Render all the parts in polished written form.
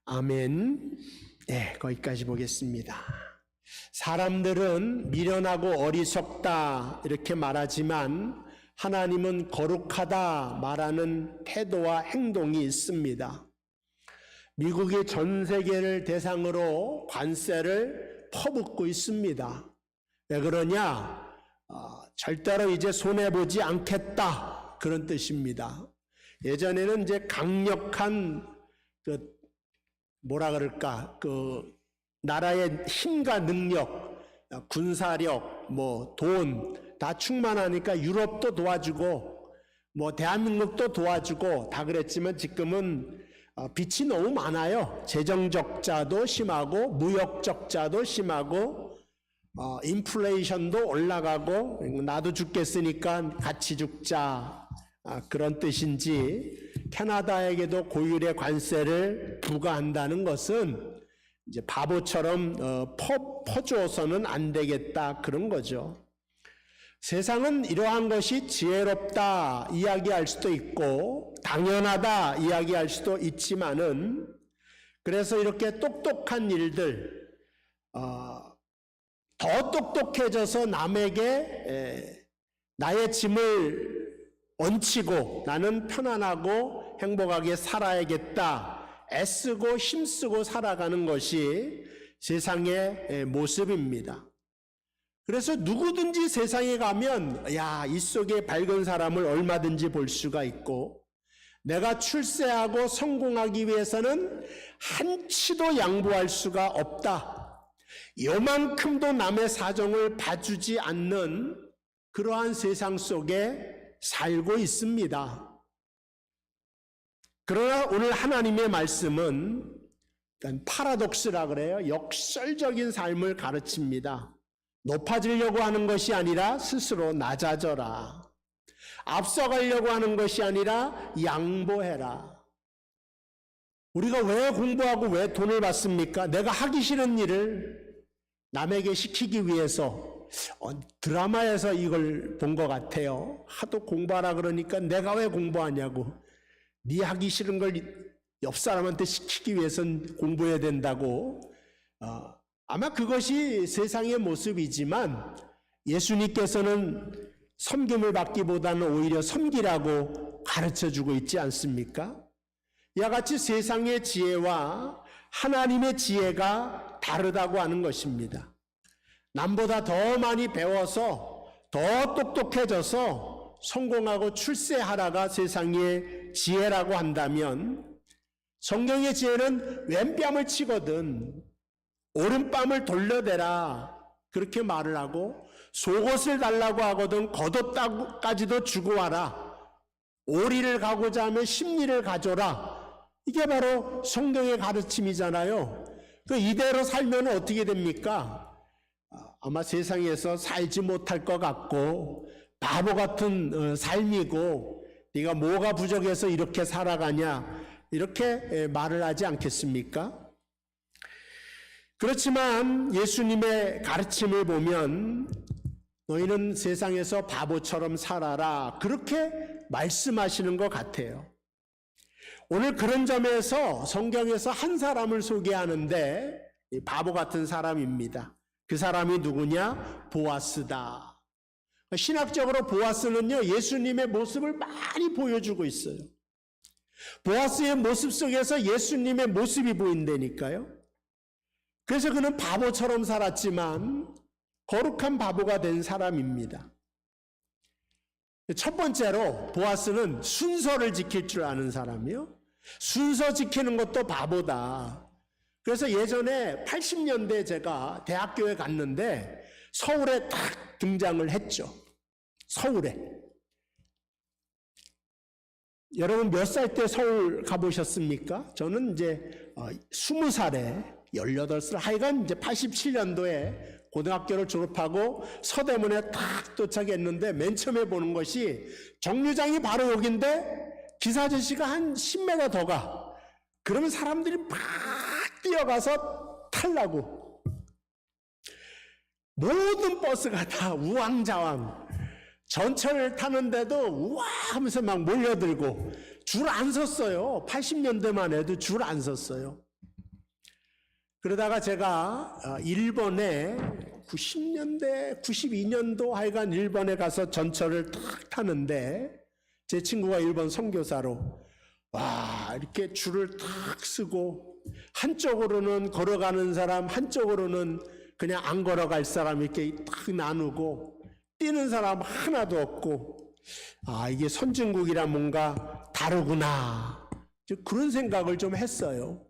아멘. 네, 거기까지 보겠습니다. 사람들은 미련하고 어리석다 이렇게 말하지만 하나님은 거룩하다 말하는 태도와 행동이 있습니다. 미국이 전 세계를 대상으로 관세를 퍼붓고 있습니다. 왜 그러냐? 절대로 이제 손해보지 않겠다 그런 뜻입니다. 예전에는 이제 강력한 나라의 힘과 능력, 군사력, 돈 다 충만하니까 유럽도 도와주고 대한민국도 도와주고 다 그랬지만 지금은 빚이 너무 많아요. 재정 적자도 심하고 무역 적자도 심하고 인플레이션도 올라가고 나도 죽겠으니까 같이 죽자 그런 뜻인지 캐나다에게도 고율의 관세를 부과한다는 것은 이제 바보처럼 퍼주어서는 안 되겠다 그런 거죠. 세상은 이러한 것이 지혜롭다 이야기할 수도 있고 당연하다 이야기할 수도 있지만은 그래서 이렇게 똑똑한 일들 더 똑똑해져서 남에게 나의 짐을 얹히고 나는 편안하고 행복하게 살아야겠다 애쓰고 힘쓰고 살아가는 것이 세상의 모습입니다. 그래서 누구든지 세상에 가면 이 속에 밝은 사람을 얼마든지 볼 수가 있고 내가 출세하고 성공하기 위해서는 한치도 양보할 수가 없다. 요만큼도 남의 사정을 봐주지 않는 그러한 세상 속에 살고 있습니다. 그러나 오늘 하나님의 말씀은 파라독스라 그래요. 역설적인 삶을 가르칩니다. 높아지려고 하는 것이 아니라 스스로 낮아져라. 앞서가려고 하는 것이 아니라 양보해라. 우리가 왜 공부하고 왜 돈을 받습니까? 내가 하기 싫은 일을 남에게 시키기 위해서 드라마에서 이걸 본 것 같아요. 하도 공부하라 그러니까 내가 왜 공부하냐고. 네 하기 싫은 걸 옆 사람한테 시키기 위해서는 공부해야 된다고. 아마 그것이 세상의 모습이지만 예수님께서는 섬김을 받기보다는 오히려 섬기라고 가르쳐주고 있지 않습니까? 이와 같이 세상의 지혜와 하나님의 지혜가 다르다고 하는 것입니다. 남보다 더 많이 배워서 더 똑똑해져서 성공하고 출세하라가 세상의 지혜라고 한다면 성경의 지혜는 왼뺨을 치거든 오른뺨을 돌려대라 그렇게 말을 하고 속옷을 달라고 하거든 겉옷까지도 주고 와라. 오리를 가고자 하면 십리를 가져라. 이게 바로 성경의 가르침이잖아요. 이대로 살면 어떻게 됩니까? 아마 세상에서 살지 못할 것 같고 바보 같은 삶이고 네가 뭐가 부족해서 이렇게 살아가냐 이렇게 말을 하지 않겠습니까? 그렇지만 예수님의 가르침을 보면 너희는 세상에서 바보처럼 살아라 그렇게 말씀하시는 것 같아요. 오늘 그런 점에서 성경에서 한 사람을 소개하는데 바보 같은 사람입니다. 그 사람이 누구냐? 보아스다. 신학적으로 보아스는요 예수님의 모습을 많이 보여주고 있어요. 보아스의 모습 속에서 예수님의 모습이 보인다니까요. 그래서 그는 바보처럼 살았지만 거룩한 바보가 된 사람입니다. 첫 번째로 보아스는 순서를 지킬 줄 아는 사람이요. 순서 지키는 것도 바보다. 그래서 예전에 80년대 제가 대학교에 갔는데 서울에 딱 등장을 했죠. 서울에. 여러분 몇 살 때 서울 가보셨습니까? 저는 이제 20살에 18살 하여간 이제 87년도에 고등학교를 졸업하고 서대문에 딱 도착했는데 맨 처음에 보는 것이 정류장이 바로 여기인데 기사 아저씨가 한 10m 더 가. 그러면 사람들이 막 뛰어가서 타려고. 모든 버스가 다 우왕좌왕. 전철을 타는데도 우와 하면서 막 몰려들고 줄 안 섰어요. 80년대만 해도 줄 안 섰어요. 그러다가 제가 일본에 90년대, 92년도 하여간 일본에 가서 전철을 탁 타는데 제 친구가 일본 선교사로 와 이렇게 줄을 탁 쓰고 한쪽으로는 걸어가는 사람 한쪽으로는 그냥 안 걸어갈 사람 이렇게 탁 나누고 뛰는 사람 하나도 없고 아 이게 선진국이라 뭔가 다르구나 그런 생각을 좀 했어요.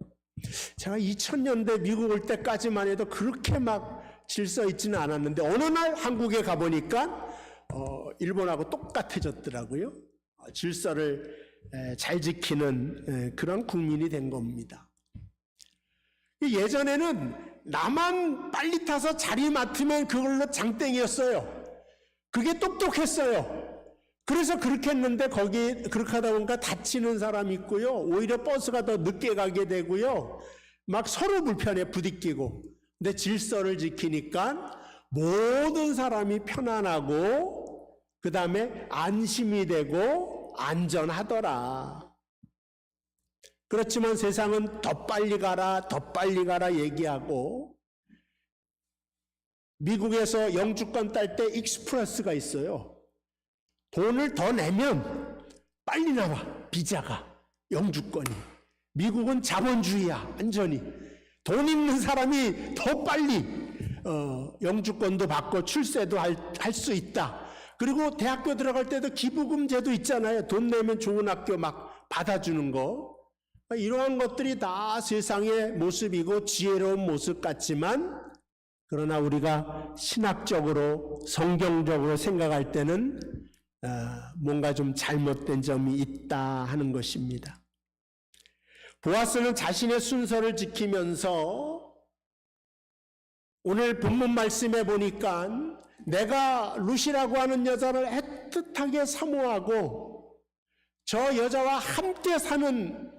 제가 2000년대 미국 올 때까지만 해도 그렇게 막 질서 있지는 않았는데 어느 날 한국에 가보니까 일본하고 똑같아졌더라고요. 질서를 잘 지키는 그런 국민이 된 겁니다. 예전에는 나만 빨리 타서 자리 맡으면 그걸로 장땡이었어요. 그게 똑똑했어요. 그래서 그렇게 했는데 거기 그렇게 하다 보니까 다치는 사람이 있고요. 오히려 버스가 더 늦게 가게 되고요. 막 서로 불편해 부딪히고. 근데 질서를 지키니까 모든 사람이 편안하고 그 다음에 안심이 되고 안전하더라. 그렇지만 세상은 더 빨리 가라 얘기하고 미국에서 영주권 딸 때 익스프레스가 있어요. 돈을 더 내면 빨리 나와 비자가 영주권이. 미국은 자본주의야 완전히. 돈 있는 사람이 더 빨리 영주권도 받고 출세도 할 수 있다. 그리고 대학교 들어갈 때도 기부금 제도 있잖아요. 돈 내면 좋은 학교 막 받아주는 거. 이러한 것들이 다 세상의 모습이고 지혜로운 모습 같지만 그러나 우리가 신학적으로 성경적으로 생각할 때는 뭔가 좀 잘못된 점이 있다 하는 것입니다. 보아스는 자신의 순서를 지키면서 오늘 본문 말씀에 보니까 내가 룻이라고 하는 여자를 애틋하게 사모하고 저 여자와 함께 사는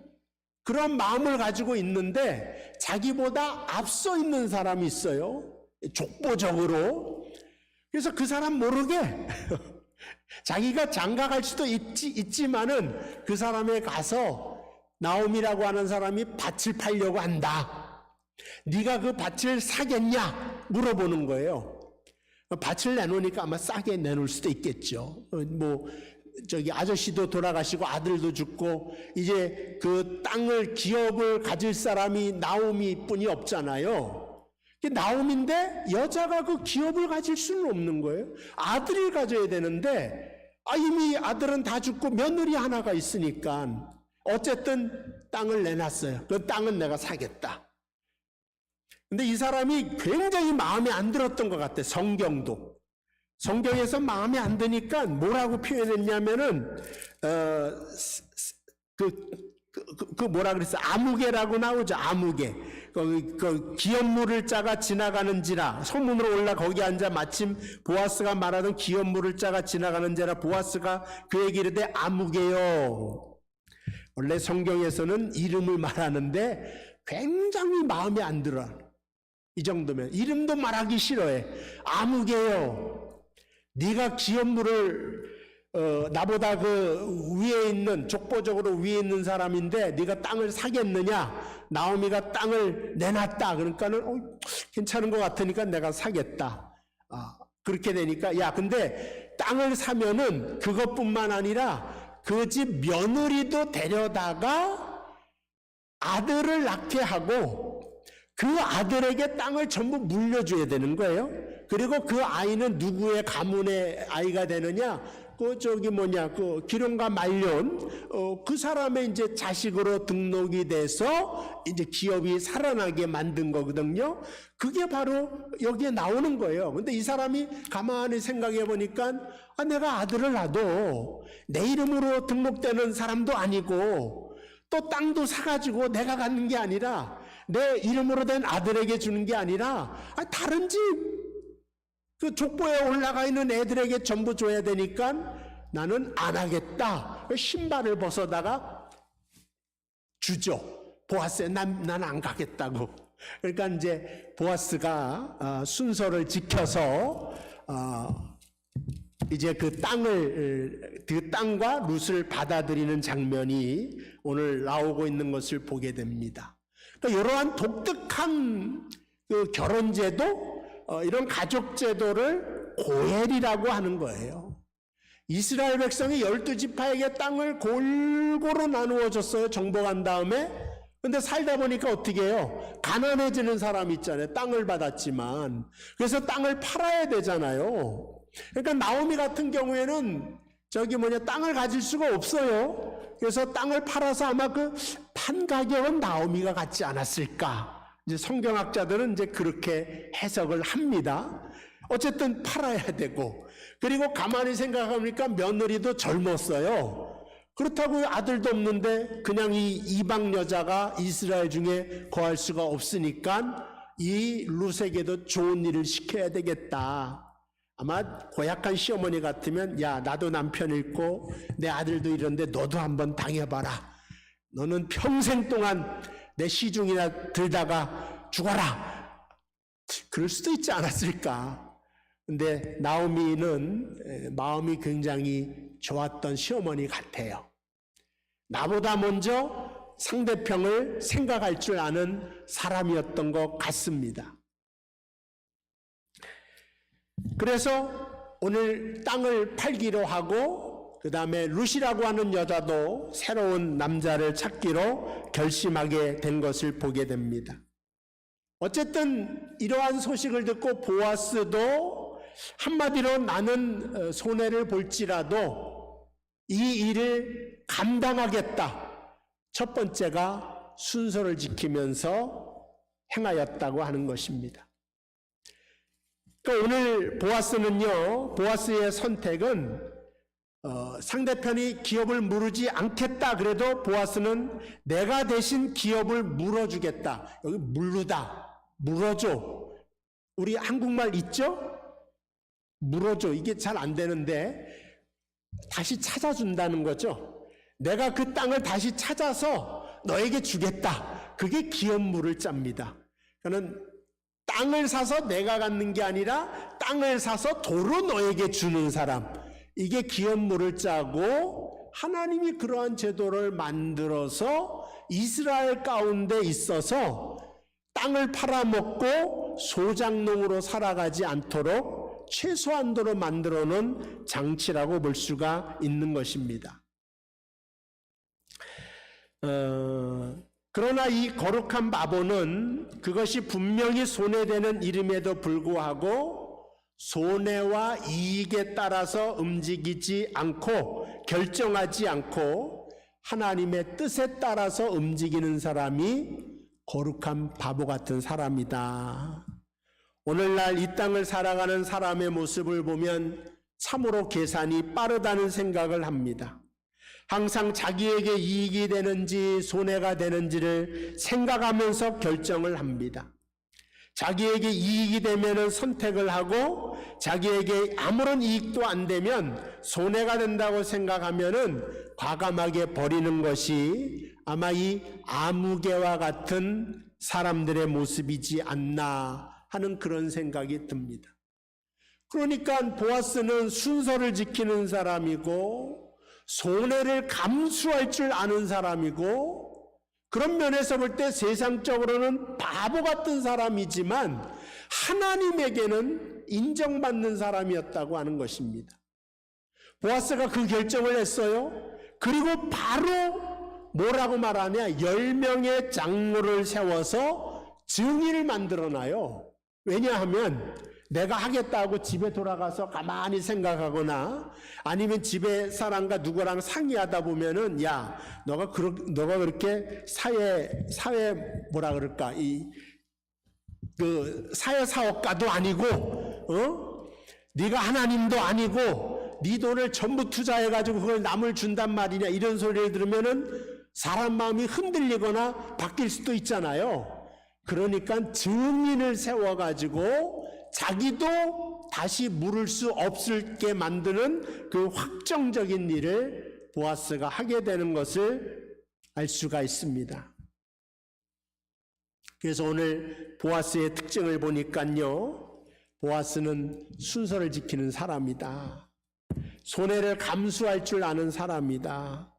그런 마음을 가지고 있는데 자기보다 앞서 있는 사람이 있어요. 족보적으로. 그래서 그 사람 모르게 자기가 장가갈 수도 있지만은 그 사람에 가서 나옴이라고 하는 사람이 밭을 팔려고 한다. 네가 그 밭을 사겠냐? 물어보는 거예요. 밭을 내놓으니까 아마 싸게 내놓을 수도 있겠죠. 저기 아저씨도 돌아가시고 아들도 죽고 이제 그 땅을 기업을 가질 사람이 나오미뿐이 없잖아요. 나오미인데 여자가 그 기업을 가질 수는 없는 거예요. 아들을 가져야 되는데 이미 아들은 다 죽고 며느리 하나가 있으니까 어쨌든 땅을 내놨어요. 그 땅은 내가 사겠다. 근데 이 사람이 굉장히 마음에 안 들었던 것 같아요. 성경에서 마음에 안 드니까 뭐라고 표현했냐면은 뭐라 그랬어? 아무개라고 나오죠. 아무개. 그 기업물을 짜가 지나가는지라 소문으로 올라 거기 앉아 마침 보아스가 말하던 기업물을 짜가 지나가는지라 보아스가 그에게 이르되 아무개요. 원래 성경에서는 이름을 말하는데 굉장히 마음에 안 들어. 이 정도면 이름도 말하기 싫어해. 아무개요. 네가 기업물을 나보다 그 위에 있는 족보적으로 위에 있는 사람인데 네가 땅을 사겠느냐? 나오미가 땅을 내놨다. 그러니까는 괜찮은 것 같으니까 내가 사겠다. 그렇게 되니까 근데 땅을 사면은 그것뿐만 아니라 그 집 며느리도 데려다가 아들을 낳게 하고 그 아들에게 땅을 전부 물려줘야 되는 거예요. 그리고 그 아이는 누구의 가문의 아이가 되느냐? 그 기룡과 말년 그 사람의 이제 자식으로 등록이 돼서 이제 기업이 살아나게 만든 거거든요. 그게 바로 여기에 나오는 거예요. 근데 이 사람이 가만히 생각해 보니까 내가 아들을 낳아도 내 이름으로 등록되는 사람도 아니고 또 땅도 사가지고 내가 갖는 게 아니라 내 이름으로 된 아들에게 주는 게 아니라 다른 집 그 족보에 올라가 있는 애들에게 전부 줘야 되니까 나는 안 하겠다. 신발을 벗어다가 주죠. 보아스에 난 안 가겠다고. 그러니까 이제 보아스가 순서를 지켜서 이제 그 땅과 룻을 받아들이는 장면이 오늘 나오고 있는 것을 보게 됩니다. 그러니까 이러한 독특한 그 결혼제도, 이런 가족제도를 고엘이라고 하는 거예요. 이스라엘 백성이 12지파에게 땅을 골고루 나누어 줬어요. 정복한 다음에. 근데 살다 보니까 어떻게 해요? 가난해지는 사람 있잖아요. 땅을 받았지만. 그래서 땅을 팔아야 되잖아요. 그러니까 나오미 같은 경우에는 땅을 가질 수가 없어요. 그래서 땅을 팔아서 아마 그 판 가격은 나오미가 갖지 않았을까. 이제 성경학자들은 이제 그렇게 해석을 합니다. 어쨌든 팔아야 되고, 그리고 가만히 생각하니까 며느리도 젊었어요. 그렇다고 아들도 없는데 그냥 이 이방 여자가 이스라엘 중에 거할 수가 없으니까 이 룻에게도 좋은 일을 시켜야 되겠다. 아마 고약한 시어머니 같으면, 야, 나도 남편 있고 내 아들도 이런데 너도 한번 당해봐라. 너는 평생 동안 내 시중이나 들다가 죽어라. 그럴 수도 있지 않았을까. 근데 나오미는 마음이 굉장히 좋았던 시어머니 같아요. 나보다 먼저 상대편을 생각할 줄 아는 사람이었던 것 같습니다. 그래서 오늘 땅을 팔기로 하고, 그 다음에 룻이라고 하는 여자도 새로운 남자를 찾기로 결심하게 된 것을 보게 됩니다. 어쨌든 이러한 소식을 듣고 보아스도 한마디로 나는 손해를 볼지라도 이 일을 감당하겠다. 첫 번째가 순서를 지키면서 행하였다고 하는 것입니다. 그러니까 오늘 보아스의 선택은 상대편이 기업을 물으지 않겠다 그래도 보아스는 내가 대신 기업을 물어주겠다. 여기 물르다, 물어줘. 우리 한국말 있죠? 물어줘. 이게 잘 안 되는데 다시 찾아준다는 거죠. 내가 그 땅을 다시 찾아서 너에게 주겠다. 그게 기업 물을 자입니다. 그러니까 땅을 사서 내가 갖는 게 아니라 땅을 사서 도로 너에게 주는 사람. 이게 기업 물을 자고, 하나님이 그러한 제도를 만들어서 이스라엘 가운데 있어서 땅을 팔아먹고 소작농으로 살아가지 않도록 최소한도로 만들어 놓은 장치라고 볼 수가 있는 것입니다. 그러나 이 거룩한 바보는 그것이 분명히 손해되는 일임에도 불구하고 손해와 이익에 따라서 움직이지 않고 결정하지 않고 하나님의 뜻에 따라서 움직이는 사람이 거룩한 바보 같은 사람이다. 오늘날 이 땅을 살아가는 사람의 모습을 보면 참으로 계산이 빠르다는 생각을 합니다. 항상 자기에게 이익이 되는지 손해가 되는지를 생각하면서 결정을 합니다. 자기에게 이익이 되면 선택을 하고, 자기에게 아무런 이익도 안 되면 손해가 된다고 생각하면은 과감하게 버리는 것이 아마 이 아무개와 같은 사람들의 모습이지 않나 하는 그런 생각이 듭니다. 그러니까 보아스는 순서를 지키는 사람이고 손해를 감수할 줄 아는 사람이고, 그런 면에서 볼 때 세상적으로는 바보 같은 사람이지만 하나님에게는 인정받는 사람이었다고 하는 것입니다. 보아스가 그 결정을 했어요. 그리고 바로 뭐라고 말하냐, 10명의 장로를 세워서 증인을 만들어놔요. 왜냐하면 내가 하겠다고 집에 돌아가서 가만히 생각하거나 아니면 집에 사람과 누구랑 상의하다 보면은, 야, 너가 그렇게 사회 뭐라 그럴까, 사회 사업가도 아니고, 네가 하나님도 아니고, 네 돈을 전부 투자해가지고 그걸 남을 준단 말이냐, 이런 소리를 들으면은 사람 마음이 흔들리거나 바뀔 수도 있잖아요. 그러니까 증인을 세워가지고 자기도 다시 물을 수 없게 만드는 그 확정적인 일을 보아스가 하게 되는 것을 알 수가 있습니다. 그래서 오늘 보아스의 특징을 보니까요, 보아스는 순서를 지키는 사람이다. 손해를 감수할 줄 아는 사람이다.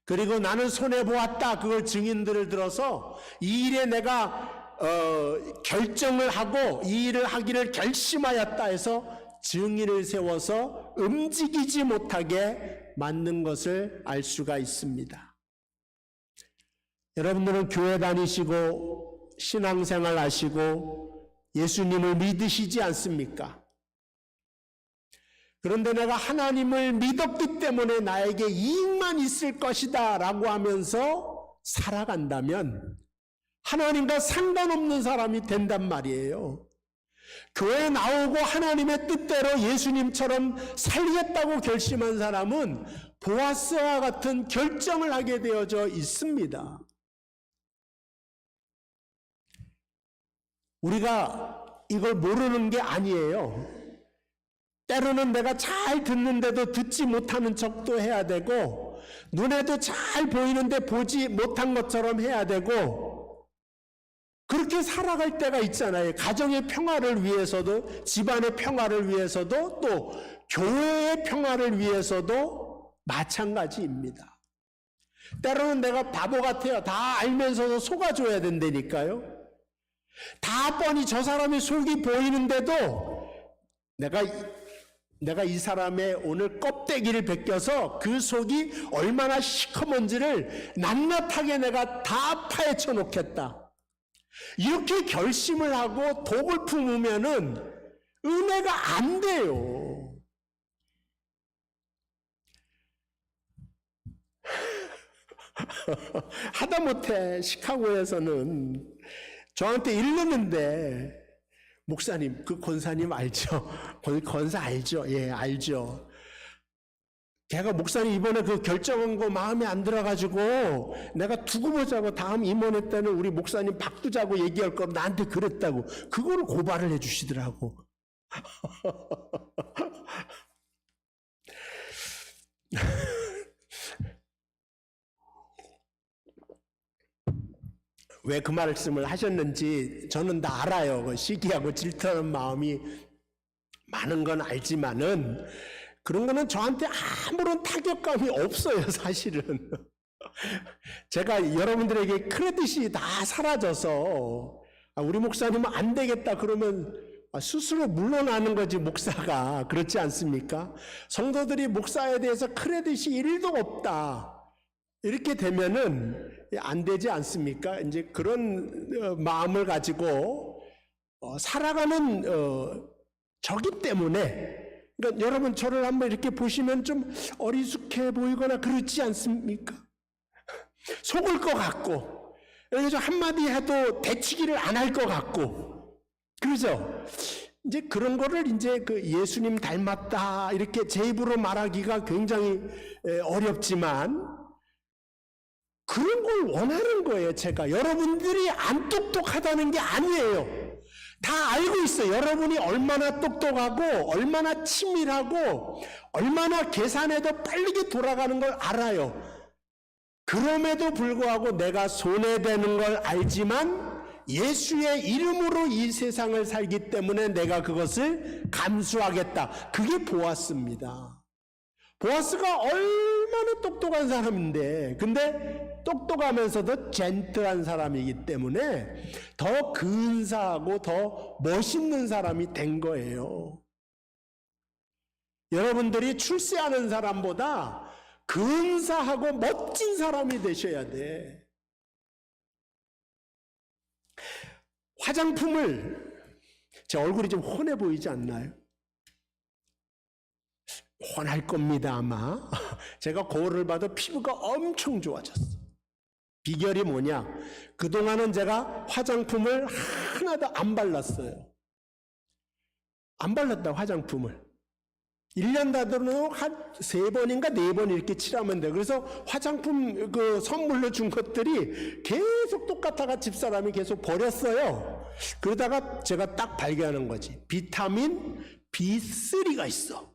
그리고 나는 손해보았다. 그걸 증인들을 들어서 이 일에 내가 결정을 하고 이 일을 하기를 결심하였다 해서 증인을 세워서 움직이지 못하게 만든 것을 알 수가 있습니다. 여러분들은 교회 다니시고 신앙생활 하시고 예수님을 믿으시지 않습니까? 그런데 내가 하나님을 믿었기 때문에 나에게 이익만 있을 것이다 라고 하면서 살아간다면 하나님과 상관없는 사람이 된단 말이에요. 교회에 나오고 하나님의 뜻대로 예수님처럼 살겠다고 결심한 사람은 보아스와 같은 결정을 하게 되어져 있습니다. 우리가 이걸 모르는 게 아니에요. 때로는 내가 잘 듣는데도 듣지 못하는 척도 해야 되고, 눈에도 잘 보이는데 보지 못한 것처럼 해야 되고, 그렇게 살아갈 때가 있잖아요. 가정의 평화를 위해서도, 집안의 평화를 위해서도, 또 교회의 평화를 위해서도 마찬가지입니다. 때로는 내가 바보 같아요. 다 알면서도 속아줘야 된다니까요. 다 뻔히 저 사람의 속이 보이는데도 내가 이 사람의 오늘 껍데기를 벗겨서 그 속이 얼마나 시커먼지를 낱낱하게 내가 다 파헤쳐 놓겠다. 이렇게 결심을 하고 독을 품으면은 은혜가 안 돼요. 하다못해 시카고에서는 저한테 이르는데, 목사님, 그 권사님 알죠? 권사 알죠? 예, 알죠. 걔가 목사님 이번에 그 결정한 거 마음에 안 들어가지고 내가 두고 보자고 다음 임원회 때는 우리 목사님 바꾸자고 얘기할 거 나한테 그랬다고. 그거를 고발을 해 주시더라고. 왜 그 말씀을 하셨는지 저는 다 알아요. 그 시기하고 질투하는 마음이 많은 건 알지만은 그런 거는 저한테 아무런 타격감이 없어요, 사실은. 제가 여러분들에게 크레딧이 다 사라져서 우리 목사님은 안 되겠다 그러면 스스로 물러나는 거지, 목사가. 그렇지 않습니까? 성도들이 목사에 대해서 크레딧이 1도 없다, 이렇게 되면은 안 되지 않습니까? 이제 그런 마음을 가지고 살아가는 저기 때문에, 그러니까 여러분 저를 한번 이렇게 보시면 좀 어리숙해 보이거나 그렇지 않습니까? 속을 것 같고, 그래서 한마디 해도 대치기를 안 할 것 같고, 그러죠? 이제 그런 거를 이제 그 예수님 닮았다 이렇게 제 입으로 말하기가 굉장히 어렵지만, 그런 걸 원하는 거예요. 제가 여러분들이 안 똑똑하다는 게 아니에요. 다 알고 있어요. 여러분이 얼마나 똑똑하고 얼마나 치밀하고 얼마나 계산해도 빠르게 돌아가는 걸 알아요. 그럼에도 불구하고 내가 손해되는 걸 알지만 예수의 이름으로 이 세상을 살기 때문에 내가 그것을 감수하겠다. 그게 보아스입니다. 보아스가 얼마나 똑똑한 사람인데, 근데 똑똑하면서도 젠틀한 사람이기 때문에 더 근사하고 더 멋있는 사람이 된 거예요. 여러분들이 출세하는 사람보다 근사하고 멋진 사람이 되셔야 돼. 화장품을, 제 얼굴이 좀 훤해 보이지 않나요? 훤할 겁니다, 아마. 제가 거울을 봐도 피부가 엄청 좋아졌어. 비결이 뭐냐? 그동안은 제가 화장품을 하나도 안 발랐어요. 안 발랐다, 화장품을. 1년 다들어도 한 3번인가 4번 이렇게 칠하면 돼요. 그래서 화장품 그 선물로 준 것들이 계속 똑같아가 집사람이 계속 버렸어요. 그러다가 제가 딱 발견한 거지. 비타민 B3가 있어.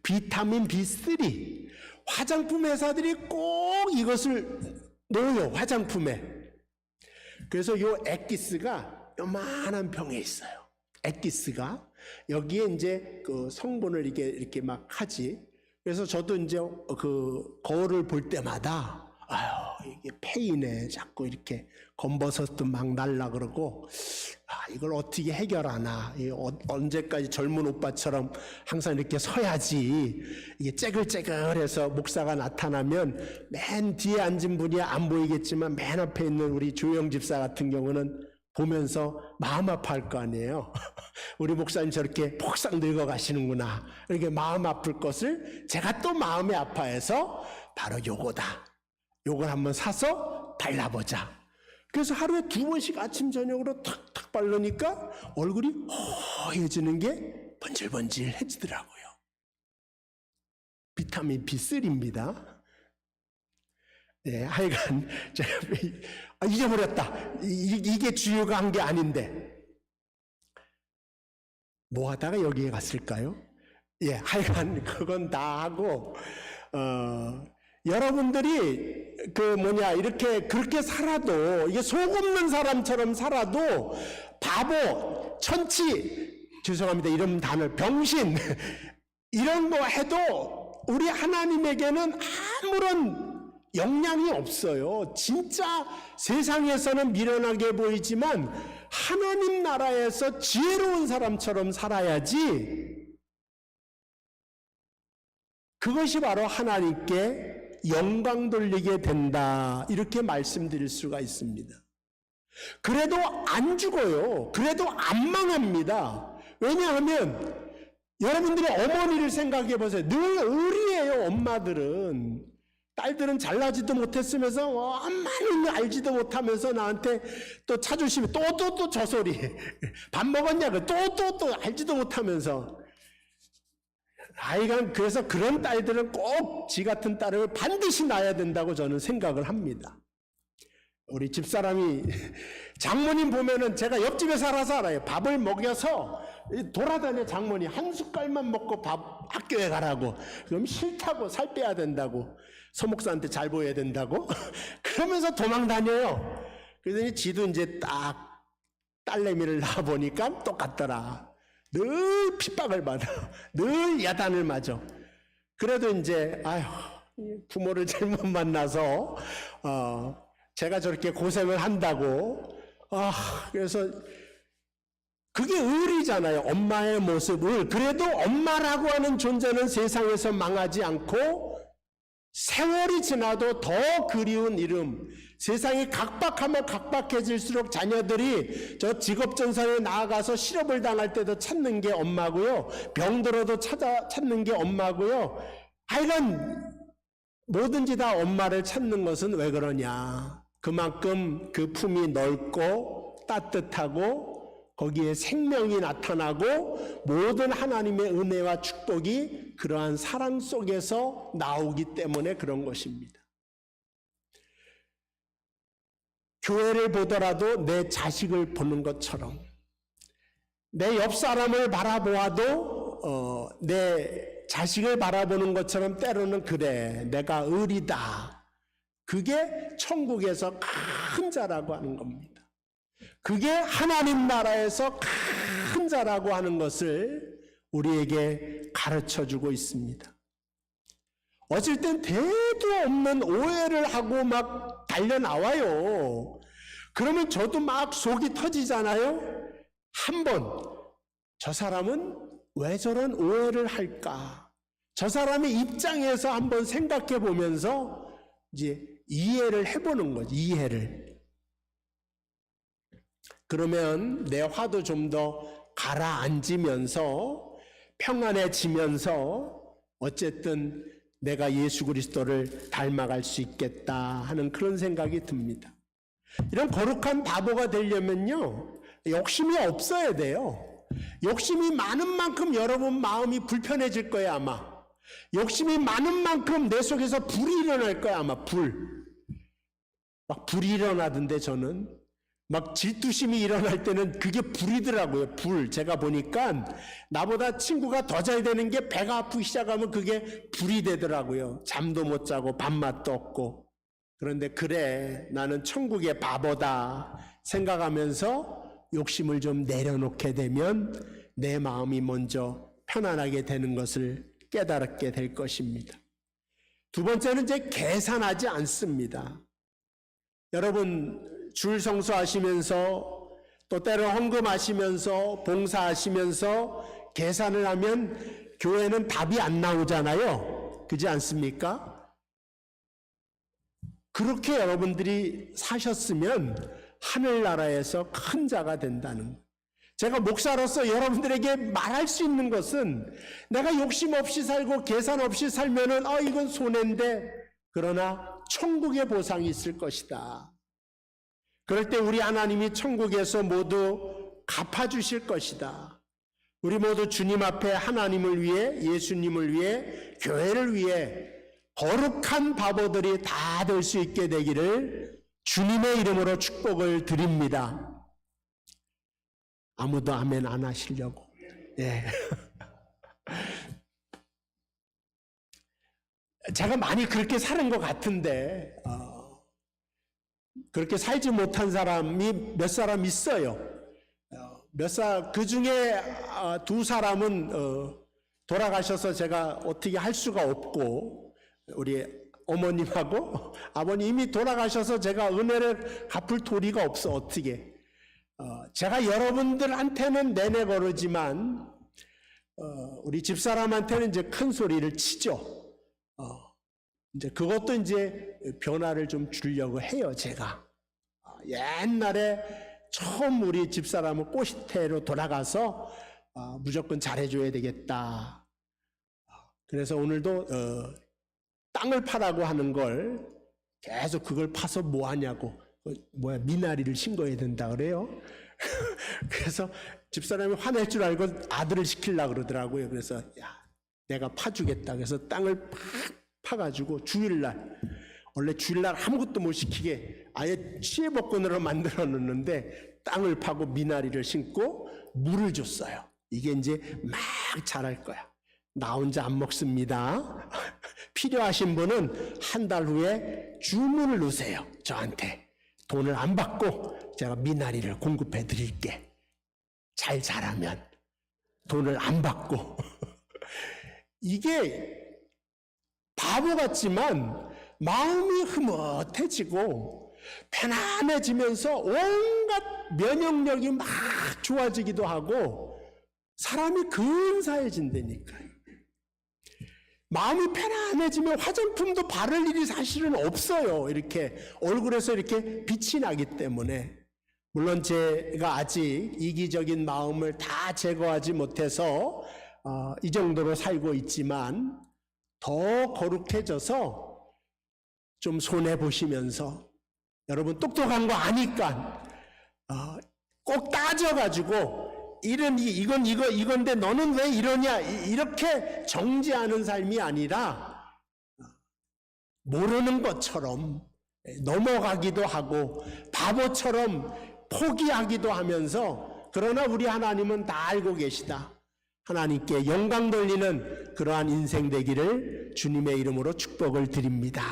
비타민 B3. 화장품 회사들이 꼭 이것을 넣어요, 화장품에. 그래서 요 엑기스가 요만한 병에 있어요. 엑기스가 여기에 이제 그 성분을 이렇게 막 하지. 그래서 저도 이제 그 거울을 볼 때마다 아유 이게 페이네 자꾸 이렇게 검버섯도 막 날라 그러고 이걸 어떻게 해결하나 언제까지 젊은 오빠처럼 항상 이렇게 서야지 이게 째글째글해서 목사가 나타나면 맨 뒤에 앉은 분이 안 보이겠지만 맨 앞에 있는 우리 조영 집사 같은 경우는 보면서 마음 아파할 거 아니에요. 우리 목사님 저렇게 폭삭 늙어가시는구나 이렇게 마음 아플 것을 제가 또 마음이 아파해서 바로 요거다. 요걸 한번 사서 발라보자. 그래서 하루에 2번씩 아침 저녁으로 탁탁 바르니까 얼굴이 허해지는 게 번질번질해지더라고요. 비타민 B3입니다. 네, 하여간 제가 잊어버렸다. 이게 주요가 한 게 아닌데 뭐 하다가 여기에 갔을까요? 예, 하여간 그건 다 하고 여러분들이 이렇게 그렇게 살아도 이게 속 없는 사람처럼 살아도 바보, 천치, 죄송합니다. 이런 단어 병신 이런 거 해도 우리 하나님에게는 아무런 영향이 없어요. 진짜 세상에서는 미련하게 보이지만 하나님 나라에서 지혜로운 사람처럼 살아야지. 그것이 바로 하나님께 영광 돌리게 된다. 이렇게 말씀드릴 수가 있습니다. 그래도 안 죽어요. 그래도 안 망합니다. 왜냐하면 여러분들이 어머니를 생각해 보세요. 늘 의리해요. 엄마들은. 딸들은 잘나지도 못했으면서 엄마는 알지도 못하면서 나한테 또 차주시면 또 저 소리. 밥 먹었냐고 또 알지도 못하면서. 하여간 그래서 그런 딸들은 꼭 지 같은 딸을 반드시 낳아야 된다고 저는 생각을 합니다. 우리 집사람이 장모님 보면은 제가 옆집에 살아서 알아요. 밥을 먹여서 돌아다녀. 장모님 한 숟갈만 먹고 학교에 가라고. 그럼 싫다고 살 빼야 된다고. 서목사한테 잘 보여야 된다고. 그러면서 도망 다녀요. 그러더니 지도 이제 딱 딸내미를 낳아보니까 똑같더라. 늘 핍박을 받아. 늘 야단을 맞아. 그래도 이제 부모를 잘못 만나서 제가 저렇게 고생을 한다고. 그래서 그게 의리잖아요. 엄마의 모습을. 그래도 엄마라고 하는 존재는 세상에서 망하지 않고 세월이 지나도 더 그리운 이름. 세상이 각박하면 각박해질수록 자녀들이 저 직업전선에 나아가서 실업을 당할 때도 찾는 게 엄마고요. 병들어도 찾는 게 엄마고요. 하여간 뭐든지 다 엄마를 찾는 것은 왜 그러냐. 그만큼 그 품이 넓고 따뜻하고 거기에 생명이 나타나고 모든 하나님의 은혜와 축복이 그러한 사랑 속에서 나오기 때문에 그런 것입니다. 교회를 보더라도 내 자식을 보는 것처럼 내 옆 사람을 바라보아도 내 자식을 바라보는 것처럼 때로는 그래 내가 의리다. 그게 천국에서 큰 자라고 하는 겁니다. 그게 하나님 나라에서 큰 자라고 하는 것을 우리에게 가르쳐주고 있습니다. 어쩔 땐 대도 없는 오해를 하고 막 달려나와요. 그러면 저도 막 속이 터지잖아요. 한번 저 사람은 왜 저런 오해를 할까? 저 사람의 입장에서 한번 생각해 보면서 이제 이해를 해보는 거지. 이해를. 그러면 내 화도 좀 더 가라앉으면서 평안해지면서 어쨌든 내가 예수 그리스도를 닮아갈 수 있겠다 하는 그런 생각이 듭니다. 이런 거룩한 바보가 되려면요, 욕심이 없어야 돼요. 욕심이 많은 만큼 여러분 마음이 불편해질 거예요, 아마. 욕심이 많은 만큼 내 속에서 불이 일어날 거예요, 아마. 막 불이 일어나던데 저는. 막 질투심이 일어날 때는 그게 불이더라고요. 불. 제가 보니까 나보다 친구가 더 잘 되는 게 배가 아프기 시작하면 그게 불이 되더라고요. 잠도 못 자고 밥맛도 없고. 그런데 그래 나는 천국의 바보다 생각하면서 욕심을 좀 내려놓게 되면 내 마음이 먼저 편안하게 되는 것을 깨달게 될 것입니다. 두 번째는 이제 계산하지 않습니다. 여러분 줄 성수하시면서 또 때로 헌금하시면서 봉사하시면서 계산을 하면 교회는 답이 안 나오잖아요. 그렇지 않습니까? 그렇게 여러분들이 사셨으면 하늘나라에서 큰 자가 된다는 거예요. 제가 목사로서 여러분들에게 말할 수 있는 것은 내가 욕심 없이 살고 계산 없이 살면은 이건 손해인데, 그러나 천국의 보상이 있을 것이다. 그럴 때 우리 하나님이 천국에서 모두 갚아주실 것이다. 우리 모두 주님 앞에 하나님을 위해, 예수님을 위해, 교회를 위해 거룩한 바보들이 다 될 수 있게 되기를 주님의 이름으로 축복을 드립니다. 아무도 아멘 안 하시려고. 예. 제가 많이 그렇게 사는 것 같은데 그렇게 살지 못한 사람이 몇 사람 있어요. 그 중에 두 사람은 돌아가셔서 제가 어떻게 할 수가 없고, 우리 어머님하고 아버님이 돌아가셔서 제가 은혜를 갚을 도리가 없어. 어떻게 제가 여러분들한테는 내내 거르지만 우리 집사람한테는 이제 큰 소리를 치죠. 이제 그것도 이제 변화를 좀 주려고 해요. 제가 옛날에 처음 우리 집사람은 꼬시태로 돌아가서 무조건 잘해줘야 되겠다. 그래서 오늘도 땅을 파라고 하는 걸 계속 그걸 파서 뭐 하냐고, 미나리를 심어야 된다 그래요. 그래서 집사람이 화낼 줄 알고 아들을 시키려고 그러더라고요. 그래서 내가 파주겠다. 그래서 땅을 파가지고 주일날, 원래 주일날 아무것도 못 시키게 아예 취해복권으로 만들어 놓는데 땅을 파고 미나리를 심고 물을 줬어요. 이게 이제 막 자랄 거야. 나 혼자 안 먹습니다. 필요하신 분은 한 달 후에 주문을 넣으세요. 저한테 돈을 안 받고 제가 미나리를 공급해 드릴게. 잘 자라면 돈을 안 받고. 이게 바보 같지만 마음이 흐뭇해지고 편안해지면서 온갖 면역력이 막 좋아지기도 하고 사람이 근사해진다니까요. 마음이 편안해지면 화장품도 바를 일이 사실은 없어요. 이렇게 얼굴에서 이렇게 빛이 나기 때문에. 물론 제가 아직 이기적인 마음을 다 제거하지 못해서 이 정도로 살고 있지만 더 거룩해져서 좀 손해보시면서, 여러분 똑똑한 거 아니까 꼭 따져가지고 이건데 너는 왜 이러냐, 이렇게 정지하는 삶이 아니라 모르는 것처럼 넘어가기도 하고 바보처럼 포기하기도 하면서, 그러나 우리 하나님은 다 알고 계시다. 하나님께 영광 돌리는 그러한 인생 되기를 주님의 이름으로 축복을 드립니다.